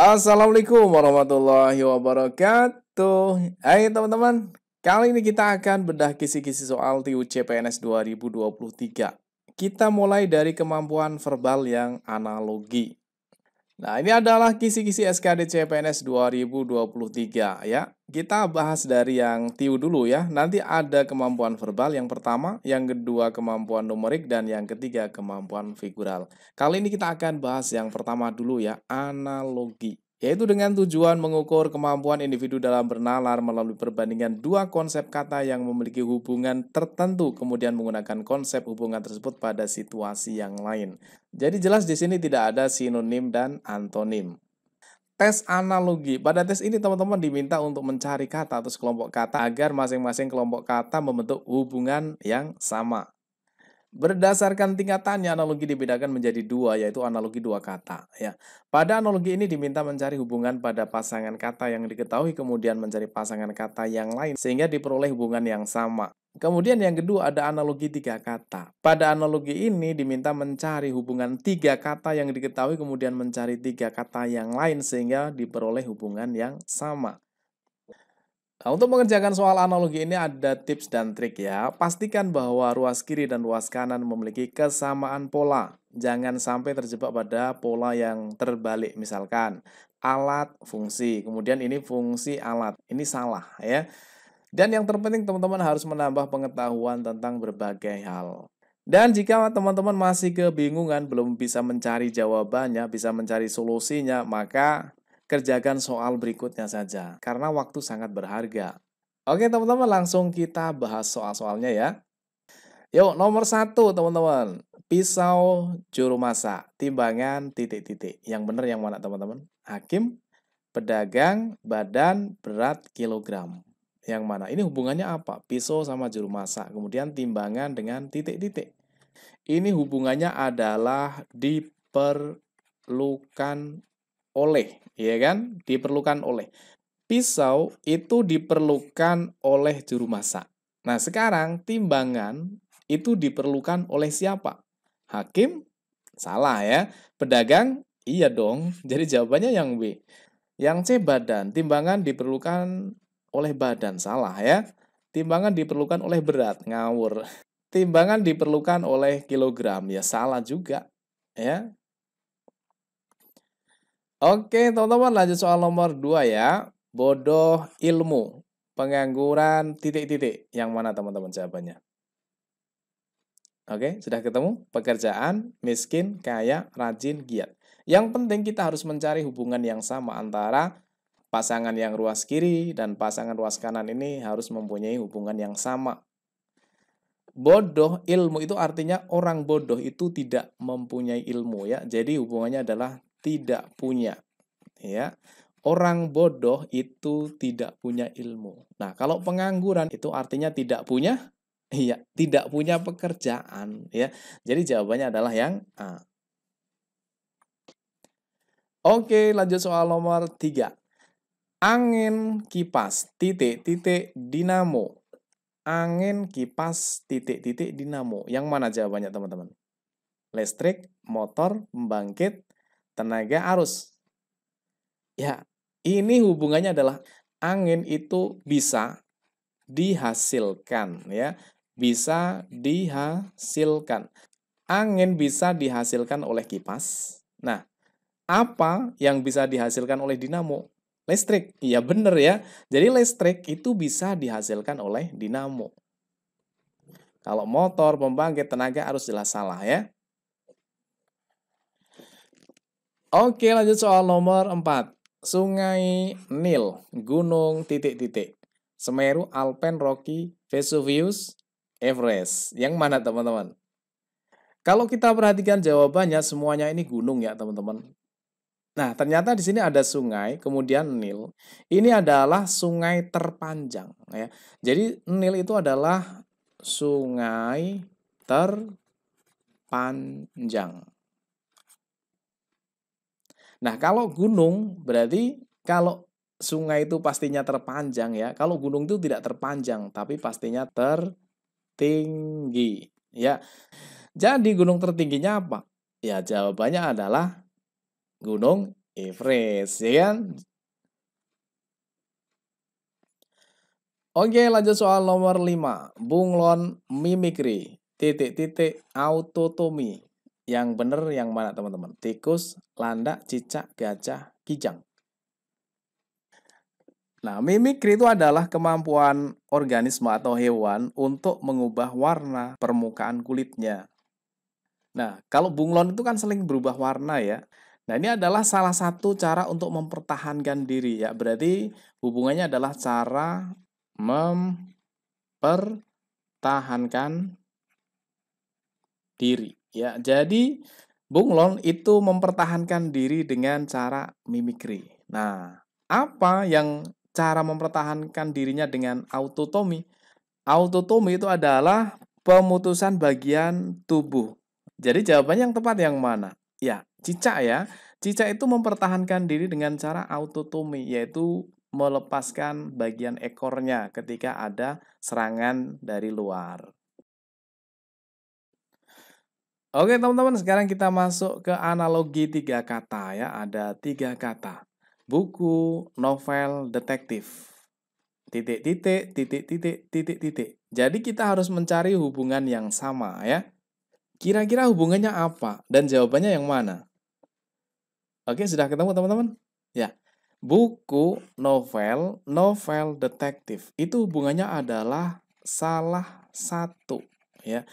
Assalamualaikum warahmatullahi wabarakatuh. Hai teman-teman, kali ini kita akan bedah kisi-kisi soal TIU CPNS 2023. Kita mulai dari kemampuan verbal yang analogi. Nah, ini adalah kisi-kisi SKD CPNS 2023 ya. Kita bahas dari yang TIU dulu ya. Nanti ada kemampuan verbal yang pertama, yang kedua kemampuan numerik, dan yang ketiga kemampuan figural. Kali ini kita akan bahas yang pertama dulu ya, analogi. Yaitu dengan tujuan mengukur kemampuan individu dalam bernalar melalui perbandingan dua konsep kata yang memiliki hubungan tertentu, kemudian menggunakan konsep hubungan tersebut pada situasi yang lain. Jadi jelas di sini tidak ada sinonim dan antonim. Tes analogi. Pada tes ini teman-teman diminta untuk mencari kata atau sekelompok kata agar masing-masing kelompok kata membentuk hubungan yang sama. Berdasarkan tingkatannya, analogi dibedakan menjadi dua, yaitu analogi dua kata. Ya. Pada analogi ini diminta mencari hubungan pada pasangan kata yang diketahui, kemudian mencari pasangan kata yang lain, sehingga diperoleh hubungan yang sama. Kemudian yang kedua ada analogi tiga kata. Pada analogi ini diminta mencari hubungan tiga kata yang diketahui, kemudian mencari tiga kata yang lain, sehingga diperoleh hubungan yang sama. Nah, untuk mengerjakan soal analogi ini ada tips dan trik ya. Pastikan bahwa ruas kiri dan ruas kanan memiliki kesamaan pola. Jangan sampai terjebak pada pola yang terbalik. Misalkan alat, fungsi. Kemudian ini fungsi alat. Ini salah ya. Dan yang terpenting teman-teman harus menambah pengetahuan tentang berbagai hal. Dan jika teman-teman masih kebingungan, belum bisa mencari jawabannya, bisa mencari solusinya, maka kerjakan soal berikutnya saja, karena waktu sangat berharga. Oke teman-teman, langsung kita bahas soal-soalnya ya. Yuk, nomor 1 teman-teman. Pisau juru masak, timbangan titik-titik. Yang benar yang mana teman-teman? Hakim, pedagang, badan, berat, kilogram. Yang mana? Ini hubungannya apa? Pisau sama juru masak, kemudian timbangan dengan titik-titik. Ini hubungannya adalah diperlukan oleh, ya kan? Diperlukan oleh. Pisau itu diperlukan oleh juru masak. Nah, sekarang timbangan itu diperlukan oleh siapa? Hakim? Salah ya. Pedagang? Iya dong. Jadi jawabannya yang B. Yang C badan. Timbangan diperlukan oleh badan. Salah ya. Timbangan diperlukan oleh berat. Ngawur. Timbangan diperlukan oleh kilogram. Ya salah juga. Ya. Oke, teman-teman lanjut soal nomor 2 ya. Bodoh ilmu, pengangguran titik-titik. Yang mana teman-teman jawabannya? Oke, sudah ketemu? Pekerjaan, miskin, kaya, rajin, giat. Yang penting kita harus mencari hubungan yang sama antara pasangan yang ruas kiri dan pasangan ruas kanan ini harus mempunyai hubungan yang sama. Bodoh ilmu itu artinya orang bodoh itu tidak mempunyai ilmu ya. Jadi hubungannya adalah tidak punya. Ya, orang bodoh itu tidak punya ilmu. Nah, kalau pengangguran itu artinya tidak punya, iya, tidak punya pekerjaan, ya. Jadi jawabannya adalah yang A. Oke, lanjut soal nomor 3. Angin kipas titik-titik dinamo. Angin kipas titik-titik dinamo. Yang mana jawabannya, teman-teman? Listrik, motor, pembangkit, tenaga arus. Ya, ini hubungannya adalah angin itu bisa dihasilkan ya. Bisa dihasilkan. Angin bisa dihasilkan oleh kipas. Nah, apa yang bisa dihasilkan oleh dinamo? Listrik. Iya benar ya. Jadi listrik itu bisa dihasilkan oleh dinamo. Kalau motor, pembangkit, tenaga arus jelas salah ya. Oke, lanjut soal nomor 4. Sungai Nil, gunung titik-titik. Semeru, Alpen, Rocky, Vesuvius, Everest. Yang mana teman-teman? Kalau kita perhatikan jawabannya semuanya ini gunung ya teman-teman. Nah, ternyata di sini ada sungai, kemudian Nil. Ini adalah sungai terpanjang ya. Jadi Nil itu adalah sungai terpanjang. Nah, kalau gunung berarti kalau sungai itu pastinya terpanjang ya. Kalau gunung itu tidak terpanjang, tapi pastinya tertinggi ya. Jadi gunung tertingginya apa? Ya, jawabannya adalah Gunung Everest, ya kan? Oke, lanjut soal nomor 5. Bunglon mimikri, autotomi. Yang benar yang mana, teman-teman? Tikus, landak, cicak, gajah, kijang. Nah, mimikri itu adalah kemampuan organisme atau hewan untuk mengubah warna permukaan kulitnya. Nah, kalau bunglon itu kan sering berubah warna ya. Nah, ini adalah salah satu cara untuk mempertahankan diri ya. Berarti hubungannya adalah cara mempertahankan diri ya. Jadi bunglon itu mempertahankan diri dengan cara mimikri. Nah, apa yang cara mempertahankan dirinya dengan autotomi? Autotomi itu adalah pemutusan bagian tubuh. Jadi jawabannya yang tepat yang mana? Ya, cicak ya. Cicak itu mempertahankan diri dengan cara autotomi, yaitu melepaskan bagian ekornya ketika ada serangan dari luar. Oke teman-teman, sekarang kita masuk ke analogi 3 kata ya. Ada 3 kata. Buku, novel, detektif. Titik, titik, titik, titik, titik, titik. Jadi kita harus mencari hubungan yang sama ya. Kira-kira hubungannya apa? Dan jawabannya yang mana? Oke, sudah ketemu teman-teman? Ya. Buku, novel, novel, detektif. Itu hubungannya adalah salah satu ya.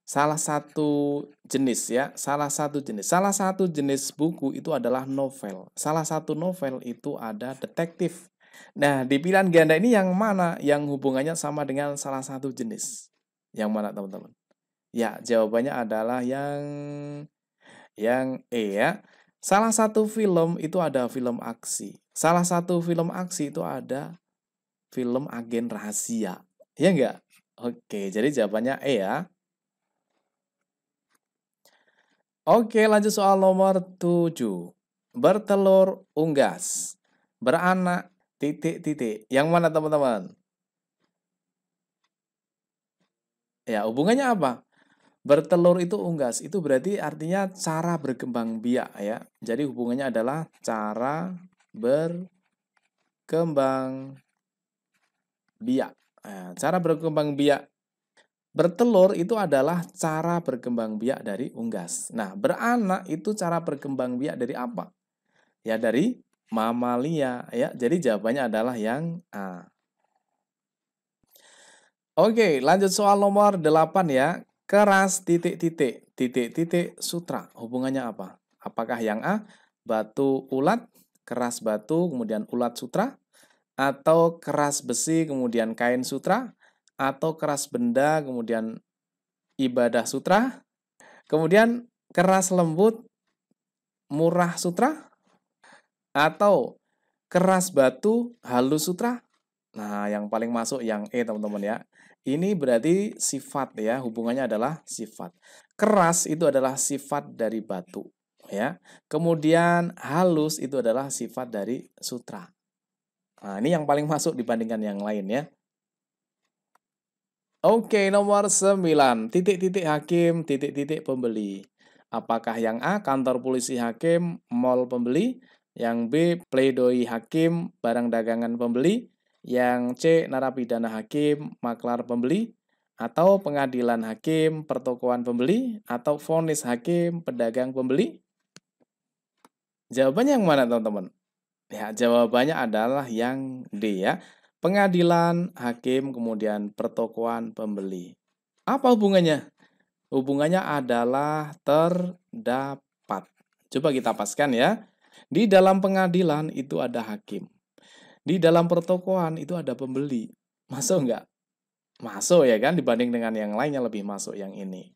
Salah satu jenis ya, salah satu jenis. Salah satu jenis buku itu adalah novel. Salah satu novel itu ada detektif. Nah, di pilihan ganda ini yang mana yang hubungannya sama dengan salah satu jenis? Yang mana, teman-teman? Ya, jawabannya adalah yang E ya. Salah satu film itu ada film aksi. Salah satu film aksi itu ada film agen rahasia. Ya enggak? Oke, jadi jawabannya E ya. Oke, lanjut soal nomor 7. Bertelur unggas. Beranak titik titik. Yang mana, teman-teman? Ya, hubungannya apa? Bertelur itu unggas. Itu berarti artinya cara berkembang biak ya. Jadi hubungannya adalah cara berkembang biak. Nah, cara berkembang biak. Bertelur itu adalah cara berkembang biak dari unggas. Nah, beranak itu cara berkembang biak dari apa? Ya dari mamalia ya. Jadi jawabannya adalah yang A. Oke, lanjut soal nomor 8 ya. Keras titik titik titik titik sutra. Hubungannya apa? Apakah yang A batu ulat, keras batu kemudian ulat sutra, atau keras besi kemudian kain sutra, atau keras benda kemudian ibadah sutra, kemudian keras lembut murah sutra, atau keras batu halus sutra? Nah, yang paling masuk yang E, teman-teman ya. Ini berarti sifat ya, hubungannya adalah sifat. Keras itu adalah sifat dari batu ya. Kemudian halus itu adalah sifat dari sutra. Nah, ini yang paling masuk dibandingkan yang lain ya. Oke, nomor 9. Titik-titik hakim, titik-titik pembeli. Apakah yang A, kantor polisi hakim, mall pembeli? Yang B, pledoi hakim, barang dagangan pembeli? Yang C, narapidana hakim, maklar pembeli? Atau pengadilan hakim, pertokoan pembeli? Atau vonis hakim, pedagang pembeli? Jawabannya yang mana, teman-teman? Ya, jawabannya adalah yang D ya. Pengadilan, hakim, kemudian pertokoan, pembeli. Apa hubungannya? Hubungannya adalah terdapat. Coba kita paskan ya. Di dalam pengadilan itu ada hakim. Di dalam pertokoan itu ada pembeli. Masuk nggak? Masuk ya kan? Dibanding dengan yang lainnya lebih masuk yang ini.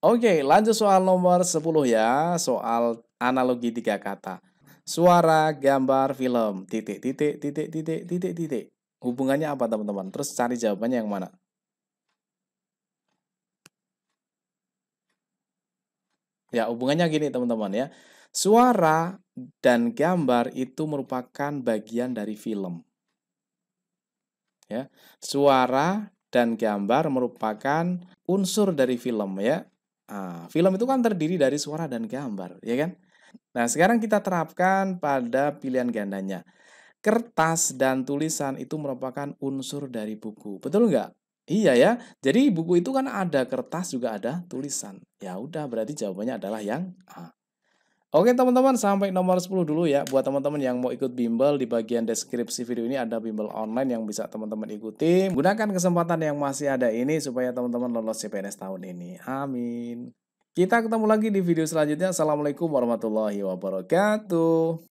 Oke, lanjut soal nomor 10 ya. Soal analogi 3 kata. Suara, gambar, film, titik, titik, titik, titik, titik, titik. Hubungannya apa, teman-teman? Terus cari jawabannya yang mana? Ya, hubungannya gini, teman-teman ya. Suara dan gambar itu merupakan bagian dari film. Ya. Suara dan gambar merupakan unsur dari film ya. Film itu kan terdiri dari suara dan gambar, ya kan? Nah, sekarang kita terapkan pada pilihan gandanya. Kertas dan tulisan itu merupakan unsur dari buku, betul nggak? Iya ya, jadi buku itu kan ada kertas juga ada tulisan. Ya udah, berarti jawabannya adalah yang A. Oke teman-teman, sampai nomor 10 dulu ya. Buat teman-teman yang mau ikut bimbel, di bagian deskripsi video ini ada bimbel online yang bisa teman-teman ikuti. Gunakan kesempatan yang masih ada ini supaya teman-teman lolos CPNS tahun ini. Amin. Kita ketemu lagi di video selanjutnya. Assalamualaikum warahmatullahi wabarakatuh.